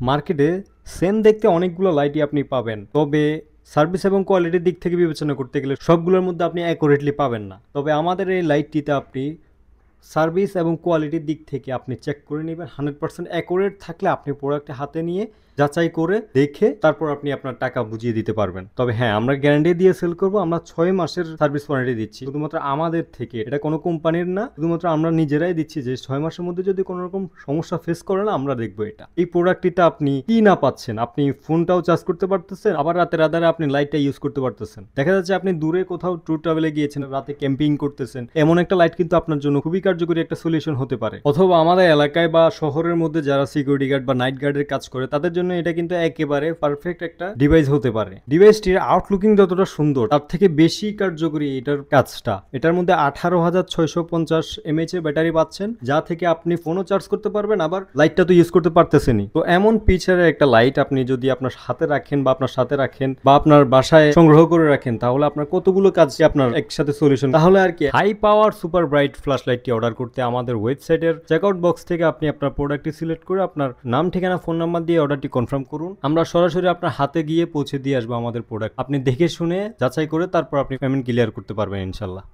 মার্কেটে সেম দেখতে অনেকগুলো লাইটই আপনি পাবেন, তবে সার্ভিস এবং কোয়ালিটির দিক থেকে বিবেচনা করতে গেলে সবগুলোর মধ্যে আপনি অ্যাকুরেটলি পাবেন না। তবে আমাদের এই লাইটটিতে আপনি সার্ভিস এবং কোয়ালিটির দিক থেকে আপনি চেক করে নেবেন। 100% অ্যাকুরেট থাকলে আপনি প্রোডাক্টটা হাতে নিয়ে যাচাই করে দেখে তারপর আপনি আপনার টাকা বুঝিয়ে দিতে পারবেন। তবে হ্যাঁ, আমরা গ্যারান্টি দিয়ে সেল করব। আমরা 6 মাসের সার্ভিস ওয়ারেন্টি দিচ্ছি শুধুমাত্র আমাদের থেকে, এটা কোনো কোম্পানির না, শুধুমাত্র আমরা নিজেরাই দিচ্ছি যে 6 মাসের মধ্যে যদি কোনো রকম সমস্যা ফেস করেন আমরা দেখবো এটা। এই প্রোডাক্টটিতে আপনি কি না পাচ্ছেন, আপনি ফোনটাও চার্জ করতে পারতেছেন, আবার রাতের আধারে আপনি লাইটটা ইউজ করতে পারতেছেন। দেখা যাচ্ছে আপনি দূরে কোথাও ট্যুর ট্রাভেলে গিয়েছেন, রাতে ক্যাম্পিং করতেছেন, এমন একটা লাইট কিন্তু আপনার জন্য খুবই কার্যকরী একটা সলিউশন হতে পারে। অথবা আমাদের এলাকায় বা শহরের মধ্যে যারা সিকিউরিটি গার্ড বা নাইট গার্ডের কাজ করে তাদের জন্য এটা কিন্তু একেবারে পারফেক্ট একটা ডিভাইস হতে পারে। ডিভাইসটির আউটলুকিং যতটা সুন্দর তার থেকে বেশি কার্যকরী এটার কাজটা। এটার মধ্যে 18,650 mAh এর ব্যাটারি পাচ্ছেন, যা থেকে আপনি ফোনও চার্জ করতে পারবেন, আবার লাইটটা তো ইউজ করতে পারতেছেনই। তো এমন ফিচারের একটা লাইট আপনি যদি আপনার হাতে রাখেন বা আপনার সাথে রাখেন বা আপনার বাসায় সংগ্রহ করে রাখেন, তাহলে আপনার কতগুলো কাজ আপনার একসাথে সলিউশন। তাহলে আর কি, high power super bright flash লাইটটি অর্ডার করতে আমাদের ওয়েবসাইটের চেকআউট বক্স থেকে আপনি আপনার প্রোডাক্টটি সিলেক্ট করে আপনার নাম, ঠিকানা, ফোন নাম্বার দিয়ে অর্ডারটি কনফার্ম করুন। আমরা সরাসরি আপনার হাতে গিয়ে পৌঁছে দিয়ে আসবো আমাদের প্রোডাক্ট। আপনি দেখে শুনে যাচাই করে তারপর আপনি পেমেন্ট ক্লিয়ার করতে পারবেন ইনশাল্লাহ।